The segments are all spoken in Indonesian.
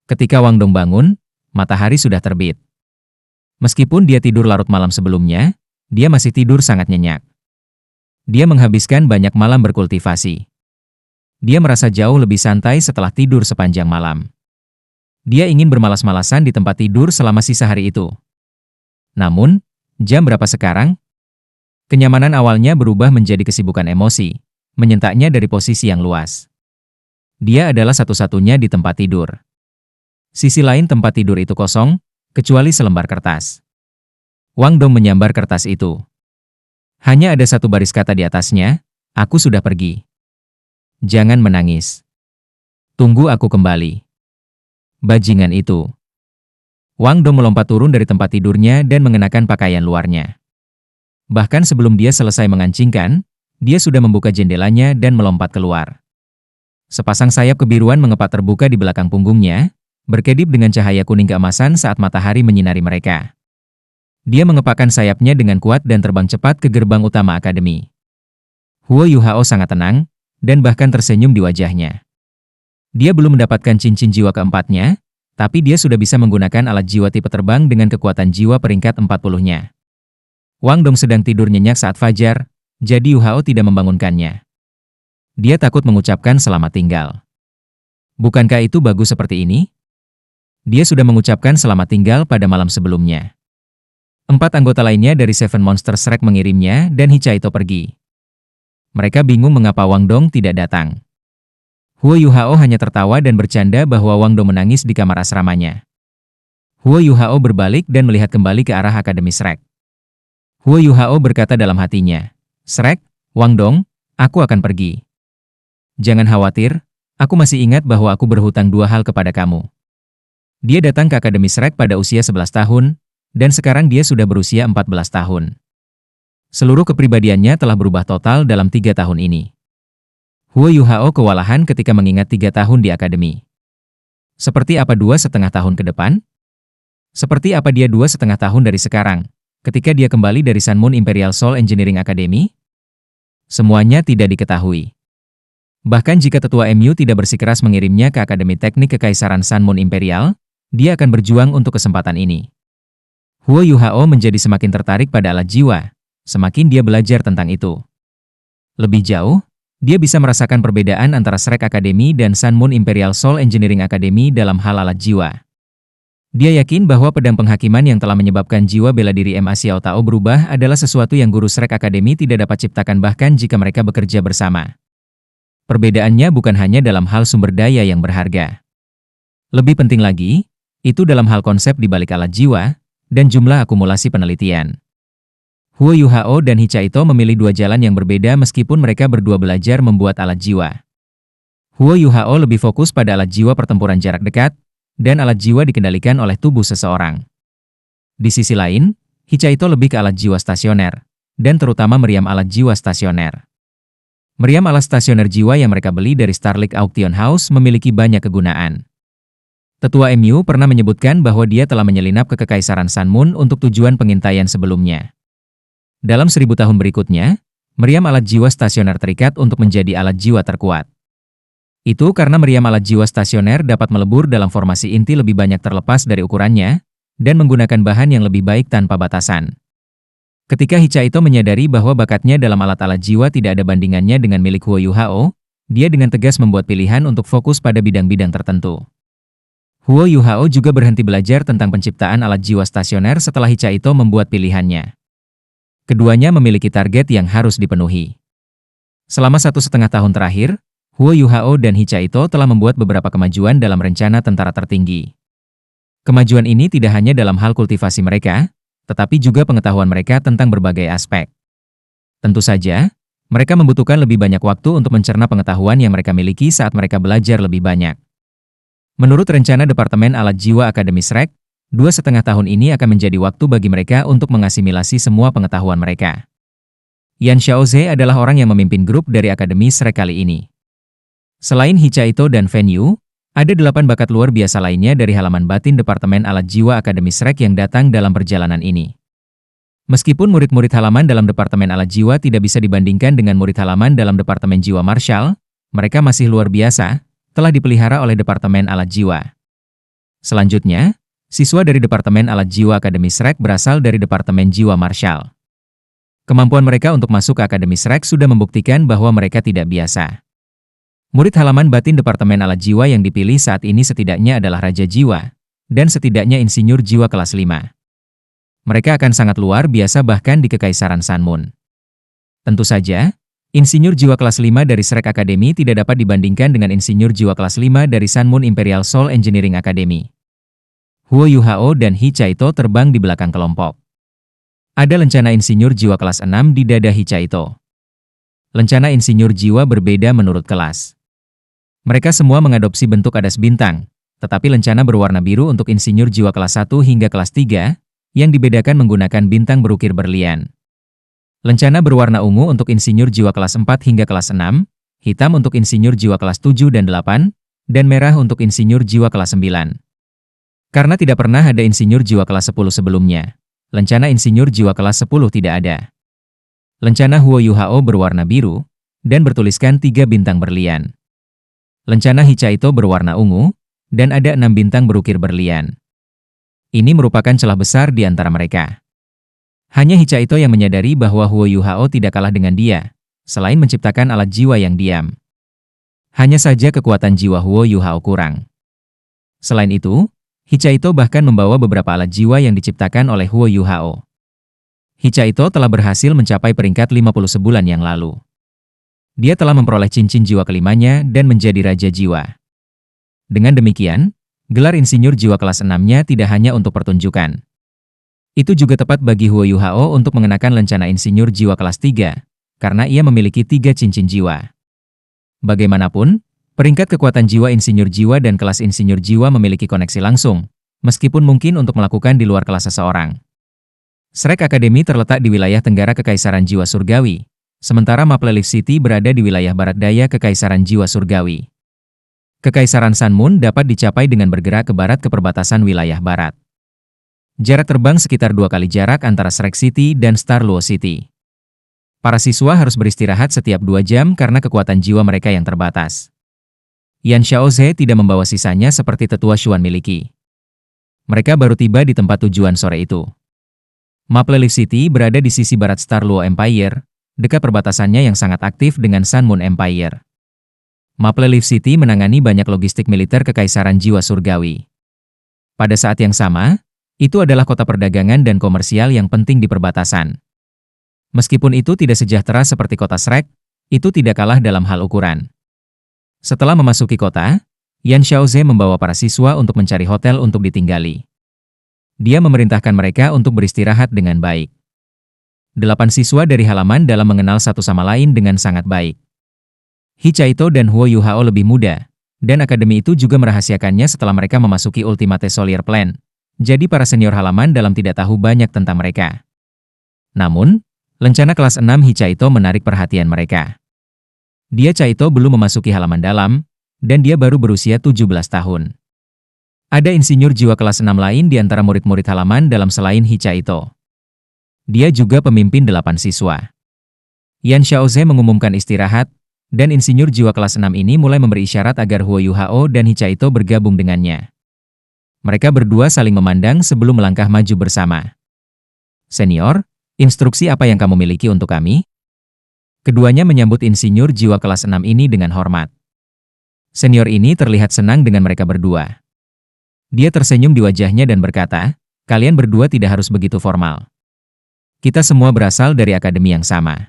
Ketika Wang Dong bangun, matahari sudah terbit. Meskipun dia tidur larut malam sebelumnya, dia masih tidur sangat nyenyak. Dia menghabiskan banyak malam berkultivasi. Dia merasa jauh lebih santai setelah tidur sepanjang malam. Dia ingin bermalas-malasan di tempat tidur selama sisa hari itu. Namun, jam berapa sekarang? Kenyamanan awalnya berubah menjadi kesibukan emosi, menyentaknya dari posisi yang luas. Dia adalah satu-satunya di tempat tidur. Sisi lain tempat tidur itu kosong, kecuali selembar kertas. Wang Dong menyambar kertas itu. Hanya ada satu baris kata di atasnya, "Aku sudah pergi. Jangan menangis. Tunggu aku kembali." Bajingan itu. Wang Dong melompat turun dari tempat tidurnya dan mengenakan pakaian luarnya. Bahkan sebelum dia selesai mengancingkan, dia sudah membuka jendelanya dan melompat keluar. Sepasang sayap kebiruan mengepak terbuka di belakang punggungnya, berkedip dengan cahaya kuning keemasan saat matahari menyinari mereka. Dia mengepakkan sayapnya dengan kuat dan terbang cepat ke gerbang utama akademi. Huo Yuhao sangat tenang, dan bahkan tersenyum di wajahnya. Dia belum mendapatkan cincin jiwa keempatnya, tapi dia sudah bisa menggunakan alat jiwa tipe terbang dengan kekuatan jiwa peringkat 40-nya. Wang Dong sedang tidur nyenyak saat fajar, jadi Yuhao tidak membangunkannya. Dia takut mengucapkan selamat tinggal. Bukankah itu bagus seperti ini? Dia sudah mengucapkan selamat tinggal pada malam sebelumnya. 4 anggota lainnya dari Seven Monsters Shrek mengirimnya dan Hichaito pergi. Mereka bingung mengapa Wang Dong tidak datang. Huo Yuhao hanya tertawa dan bercanda bahwa Wang Dong menangis di kamar asramanya. Huo Yuhao berbalik dan melihat kembali ke arah Akademi Shrek. Huo Yuhao berkata dalam hatinya, "Shrek, Wang Dong, aku akan pergi. Jangan khawatir, aku masih ingat bahwa aku berhutang 2 hal kepada kamu." Dia datang ke Akademi Shrek pada usia 11 tahun, dan sekarang dia sudah berusia 14 tahun. Seluruh kepribadiannya telah berubah total dalam 3 tahun ini. Huo Yuhao kewalahan ketika mengingat 3 tahun di akademi. Seperti apa 2,5 tahun ke depan? Seperti apa dia 2,5 tahun dari sekarang, ketika dia kembali dari Sun Moon Imperial Soul Engineering Academy? Semuanya tidak diketahui. Bahkan jika tetua MU tidak bersikeras mengirimnya ke Akademi Teknik Kekaisaran Sun Moon Imperial, dia akan berjuang untuk kesempatan ini. Huo Yuhao menjadi semakin tertarik pada alat jiwa, semakin dia belajar tentang itu. Lebih jauh, dia bisa merasakan perbedaan antara Shrek Academy dan Sun Moon Imperial Soul Engineering Academy dalam hal alat jiwa. Dia yakin bahwa pedang penghakiman yang telah menyebabkan jiwa bela diri Ma Xiao Tao berubah adalah sesuatu yang guru Shrek Academy tidak dapat ciptakan bahkan jika mereka bekerja bersama. Perbedaannya bukan hanya dalam hal sumber daya yang berharga. Lebih penting lagi, itu dalam hal konsep di balik alat jiwa, dan jumlah akumulasi penelitian. Huo Yuhao dan Hichaito memilih 2 jalan yang berbeda meskipun mereka berdua belajar membuat alat jiwa. Huo Yuhao lebih fokus pada alat jiwa pertempuran jarak dekat, dan alat jiwa dikendalikan oleh tubuh seseorang. Di sisi lain, Hichaito lebih ke alat jiwa stasioner, dan terutama meriam alat jiwa stasioner. Meriam alat stasioner jiwa yang mereka beli dari Starlight Auction House memiliki banyak kegunaan. Tetua MU pernah menyebutkan bahwa dia telah menyelinap ke Kekaisaran Sun Moon untuk tujuan pengintaian sebelumnya. Dalam 1000 tahun berikutnya, meriam alat jiwa stasioner terikat untuk menjadi alat jiwa terkuat. Itu karena meriam alat jiwa stasioner dapat melebur dalam formasi inti lebih banyak terlepas dari ukurannya, dan menggunakan bahan yang lebih baik tanpa batasan. Ketika Hichaito menyadari bahwa bakatnya dalam alat-alat jiwa tidak ada bandingannya dengan milik Huo Yuhao, dia dengan tegas membuat pilihan untuk fokus pada bidang-bidang tertentu. Huo Yuhao juga berhenti belajar tentang penciptaan alat jiwa stasioner setelah Hichaito membuat pilihannya. Keduanya memiliki target yang harus dipenuhi. Selama 1,5 tahun terakhir, Huo Yuhao dan Hichaito telah membuat beberapa kemajuan dalam rencana tentara tertinggi. Kemajuan ini tidak hanya dalam hal kultivasi mereka, tetapi juga pengetahuan mereka tentang berbagai aspek. Tentu saja, mereka membutuhkan lebih banyak waktu untuk mencerna pengetahuan yang mereka miliki saat mereka belajar lebih banyak. Menurut rencana Departemen Alat Jiwa Akademi Shrek, 2,5 tahun ini akan menjadi waktu bagi mereka untuk mengasimilasi semua pengetahuan mereka. Yan Xiaoze adalah orang yang memimpin grup dari Akademi Shrek kali ini. Selain Hichaito dan Fen Yu, ada 8 bakat luar biasa lainnya dari halaman batin Departemen Alat Jiwa Akademi Shrek yang datang dalam perjalanan ini. Meskipun murid-murid halaman dalam Departemen Alat Jiwa tidak bisa dibandingkan dengan murid halaman dalam Departemen Jiwa Martial, mereka masih luar biasa, telah dipelihara oleh Departemen Alat Jiwa. Selanjutnya, siswa dari Departemen Alat Jiwa Akademi Shrek berasal dari Departemen Jiwa Marshall. Kemampuan mereka untuk masuk ke Akademi Shrek sudah membuktikan bahwa mereka tidak biasa. Murid halaman batin Departemen Alat Jiwa yang dipilih saat ini setidaknya adalah Raja Jiwa, dan setidaknya Insinyur Jiwa kelas 5. Mereka akan sangat luar biasa bahkan di Kekaisaran Sun Moon. Tentu saja, Insinyur Jiwa kelas 5 dari Shrek Academy tidak dapat dibandingkan dengan Insinyur Jiwa kelas 5 dari Sun Moon Imperial Soul Engineering Academy. Huo Yuhao dan He Chaito terbang di belakang kelompok. Ada lencana Insinyur Jiwa kelas 6 di dada He Chaito. Lencana Insinyur Jiwa berbeda menurut kelas. Mereka semua mengadopsi bentuk adas bintang, tetapi lencana berwarna biru untuk Insinyur Jiwa kelas 1 hingga kelas 3, yang dibedakan menggunakan bintang berukir berlian. Lencana berwarna ungu untuk Insinyur Jiwa kelas 4 hingga kelas 6, hitam untuk Insinyur Jiwa kelas 7 dan 8, dan merah untuk Insinyur Jiwa kelas 9. Karena tidak pernah ada Insinyur Jiwa kelas 10 sebelumnya, lencana Insinyur Jiwa kelas 10 tidak ada. Lencana Huo Yuhao berwarna biru, dan bertuliskan 3 bintang berlian. Lencana He Chaito berwarna ungu, dan ada 6 bintang berukir berlian. Ini merupakan celah besar di antara mereka. Hanya He Chaito yang menyadari bahwa Huo Yuhao tidak kalah dengan dia, selain menciptakan alat jiwa yang diam. Hanya saja kekuatan jiwa Huo Yuhao kurang. Selain itu, He Chaito bahkan membawa beberapa alat jiwa yang diciptakan oleh Huo Yuhao. He Chaito telah berhasil mencapai peringkat 50 sebulan yang lalu. Dia telah memperoleh cincin jiwa kelimanya dan menjadi Raja Jiwa. Dengan demikian, gelar Insinyur Jiwa kelas 6-nya tidak hanya untuk pertunjukan. Itu juga tepat bagi Huo Yuhao untuk mengenakan lencana Insinyur Jiwa kelas 3, karena ia memiliki 3 cincin jiwa. Bagaimanapun, peringkat kekuatan jiwa Insinyur Jiwa dan kelas Insinyur Jiwa memiliki koneksi langsung, meskipun mungkin untuk melakukan di luar kelas seseorang. Shrek Academy terletak di wilayah tenggara Kekaisaran Jiwa Surgawi, sementara Maple Leaf City berada di wilayah barat daya Kekaisaran Jiwa Surgawi. Kekaisaran Sun Moon dapat dicapai dengan bergerak ke barat ke perbatasan wilayah barat. Jarak terbang sekitar 2 kali jarak antara Shrek City dan Star Luo City. Para siswa harus beristirahat setiap 2 jam karena kekuatan jiwa mereka yang terbatas. Yan Xiaoze tidak membawa sisanya seperti tetua Xuan miliki. Mereka baru tiba di tempat tujuan sore itu. Maple Leaf City berada di sisi barat Star Luo Empire, dekat perbatasannya yang sangat aktif dengan Sun Moon Empire. Maple Leaf City menangani banyak logistik militer Kekaisaran Jiwa Surgawi. Pada saat yang sama, itu adalah kota perdagangan dan komersial yang penting di perbatasan. Meskipun itu tidak sejahtera seperti kota Shrek, itu tidak kalah dalam hal ukuran. Setelah memasuki kota, Yan Xiaoze membawa para siswa untuk mencari hotel untuk ditinggali. Dia memerintahkan mereka untuk beristirahat dengan baik. 8 siswa dari halaman dalam mengenal satu sama lain dengan sangat baik. He Chaito dan Huo Yuhao lebih muda, dan akademi itu juga merahasiakannya setelah mereka memasuki Ultimate Solier Plan. Jadi para senior halaman dalam tidak tahu banyak tentang mereka. Namun, lencana kelas 6 He Chaito menarik perhatian mereka. Dia Chaito belum memasuki halaman dalam, dan dia baru berusia 17 tahun. Ada Insinyur Jiwa kelas 6 lain di antara murid-murid halaman dalam selain He Chaito. Dia juga pemimpin 8 siswa. Yan Xiaoze mengumumkan istirahat, dan Insinyur Jiwa kelas 6 ini mulai memberi isyarat agar Huo Yuhao dan He Chaito bergabung dengannya. Mereka berdua saling memandang sebelum melangkah maju bersama. Senior, instruksi apa yang kamu miliki untuk kami? Keduanya menyambut Insinyur Jiwa kelas 6 ini dengan hormat. Senior ini terlihat senang dengan mereka berdua. Dia tersenyum di wajahnya dan berkata, kalian berdua tidak harus begitu formal. Kita semua berasal dari akademi yang sama.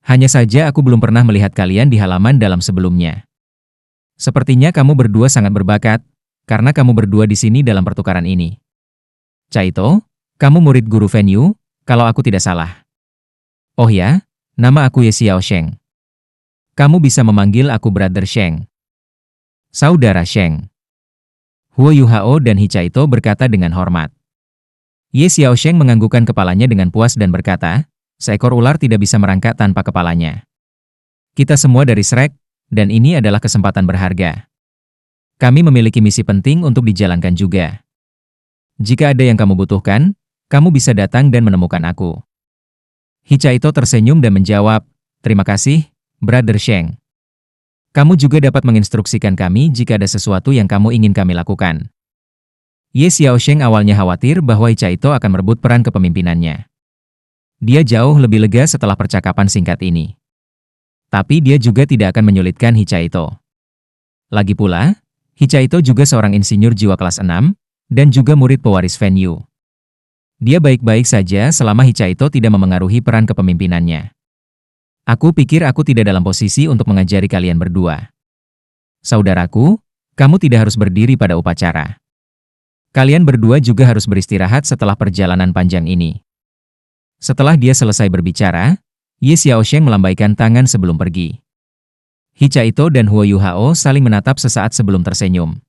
Hanya saja aku belum pernah melihat kalian di halaman dalam sebelumnya. Sepertinya kamu berdua sangat berbakat, karena kamu berdua di sini dalam pertukaran ini. Chaito, kamu murid guru Fen Yu, kalau aku tidak salah. Oh ya, nama aku Ye Xiao Sheng. Kamu bisa memanggil aku Brother Sheng. Saudara Sheng. Huo Yuhao dan He Chaito berkata dengan hormat. Ye Xiao Sheng menganggukkan kepalanya dengan puas dan berkata, seekor ular tidak bisa merangkak tanpa kepalanya. Kita semua dari Shrek, dan ini adalah kesempatan berharga. Kami memiliki misi penting untuk dijalankan juga. Jika ada yang kamu butuhkan, kamu bisa datang dan menemukan aku. He Chaito tersenyum dan menjawab, terima kasih, Brother Sheng. Kamu juga dapat menginstruksikan kami jika ada sesuatu yang kamu ingin kami lakukan. Ye Xiaosheng awalnya khawatir bahwa Hicaito akan merebut peran kepemimpinannya. Dia jauh lebih lega setelah percakapan singkat ini. Tapi dia juga tidak akan menyulitkan Hicaito. Lagi pula, Hicaito juga seorang insinyur jiwa kelas 6, dan juga murid pewaris Fan Yu. Dia baik-baik saja selama Hicaito tidak memengaruhi peran kepemimpinannya. Aku pikir aku tidak dalam posisi untuk mengajari kalian berdua. Saudaraku, kamu tidak harus berdiri pada upacara. Kalian berdua juga harus beristirahat setelah perjalanan panjang ini. Setelah dia selesai berbicara, Ye Xiaosheng melambaikan tangan sebelum pergi. Hicaito dan Huo Yuhao saling menatap sesaat sebelum tersenyum.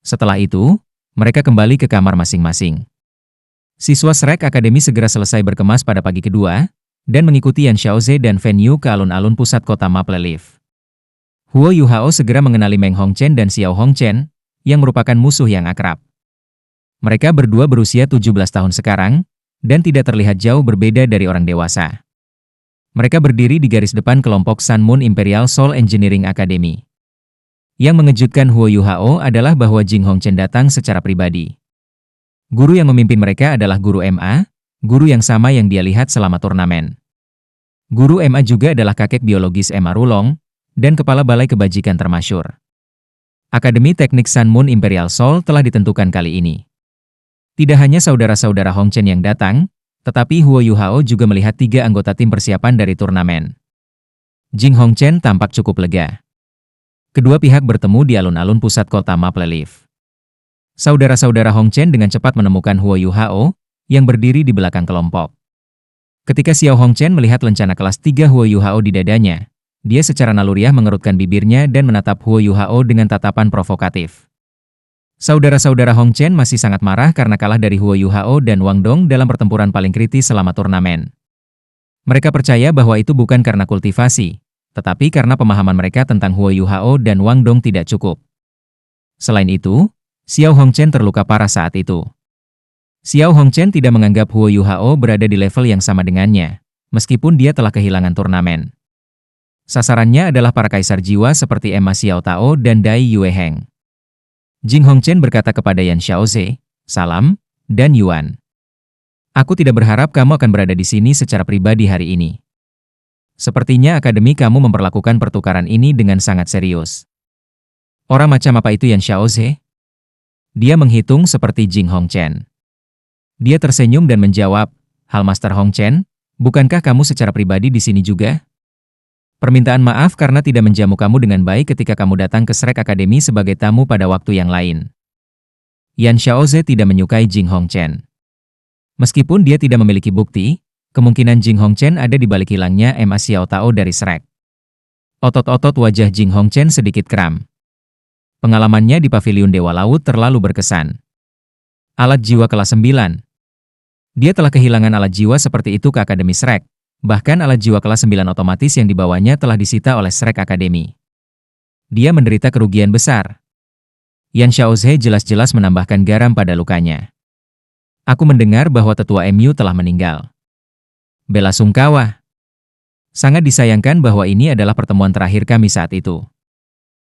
Setelah itu, mereka kembali ke kamar masing-masing. Siswa Shrek Academy segera selesai berkemas pada pagi kedua, dan mengikuti Yan Xiaoze dan Fan Yu ke alun-alun pusat kota Maple Leaf. Huo Yuhao segera mengenali Meng Hongchen dan Xiao Hongchen, yang merupakan musuh yang akrab. Mereka berdua berusia 17 tahun sekarang, dan tidak terlihat jauh berbeda dari orang dewasa. Mereka berdiri di garis depan kelompok Sun Moon Imperial Soul Engineering Academy. Yang mengejutkan Huo Yuhao adalah bahwa Jing Hongchen datang secara pribadi. Guru yang memimpin mereka adalah Guru MA, guru yang sama yang dia lihat selama turnamen. Guru MA juga adalah kakek biologis Emma Rulong, dan kepala balai kebajikan termasyur. Akademi Teknik Sun Moon Imperial Soul telah ditentukan kali ini. Tidak hanya saudara-saudara Hongchen yang datang, tetapi Huo Yuhao juga melihat 3 anggota tim persiapan dari turnamen. Jing Hongchen tampak cukup lega. Kedua pihak bertemu di alun-alun pusat kota Maple Leaf. Saudara-saudara Hongchen dengan cepat menemukan Huo Yuhao, yang berdiri di belakang kelompok. Ketika Xiao Hongchen melihat lencana kelas 3 Huo Yuhao di dadanya, dia secara naluriah mengerutkan bibirnya dan menatap Huo Yuhao dengan tatapan provokatif. Saudara-saudara Hongchen masih sangat marah karena kalah dari Huo Yuhao dan Wang Dong dalam pertempuran paling kritis selama turnamen. Mereka percaya bahwa itu bukan karena kultivasi, tetapi karena pemahaman mereka tentang Huo Yuhao dan Wang Dong tidak cukup. Selain itu, Xiao Hongchen terluka parah saat itu. Xiao Hongchen tidak menganggap Huo Yuhao berada di level yang sama dengannya, meskipun dia telah kehilangan turnamen. Sasarannya adalah para kaisar jiwa seperti Emma Xiao Tao dan Dai Yue Heng. Jing Hongchen berkata kepada Yan Xiaoze, "Salam," dan Yuan. "Aku tidak berharap kamu akan berada di sini secara pribadi hari ini. Sepertinya akademi kamu memperlakukan pertukaran ini dengan sangat serius." "Orang macam apa itu Yan Xiaoze?" Dia menghitung seperti Jing Hongchen. Dia tersenyum dan menjawab, "Hal Master Hongchen, bukankah kamu secara pribadi di sini juga? Permintaan maaf karena tidak menjamu kamu dengan baik ketika kamu datang ke Shrek Academy sebagai tamu pada waktu yang lain." Yan Xiaoze tidak menyukai Jing Hongchen. Meskipun dia tidak memiliki bukti, kemungkinan Jing Hongchen ada di balik hilangnya Emma Xiao Tao dari Shrek. Otot-otot wajah Jing Hongchen sedikit kram. Pengalamannya di Paviliun Dewa Laut terlalu berkesan. Alat jiwa kelas 9. Dia telah kehilangan alat jiwa seperti itu ke Akademi Shrek. Bahkan alat jiwa kelas 9 otomatis yang dibawanya telah disita oleh Shrek Academy. Dia menderita kerugian besar. Yan Xiaoze jelas-jelas menambahkan garam pada lukanya. "Aku mendengar bahwa tetua MU telah meninggal. Bela sungkawa. Sangat disayangkan bahwa ini adalah pertemuan terakhir kami saat itu.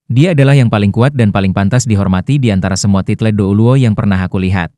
Dia adalah yang paling kuat dan paling pantas dihormati di antara semua title Douluo yang pernah aku lihat."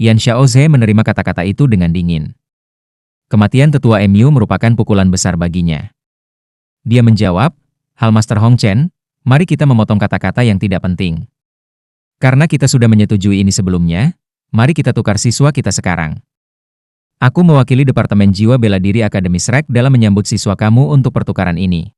Yan Xiaoze menerima kata-kata itu dengan dingin. Kematian tetua MU merupakan pukulan besar baginya. Dia menjawab, "Hal Master Hongchen, mari kita memotong kata-kata yang tidak penting. Karena kita sudah menyetujui ini sebelumnya, mari kita tukar siswa kita sekarang. Aku mewakili Departemen Jiwa Bela Diri Akademi Shrek dalam menyambut siswa kamu untuk pertukaran ini.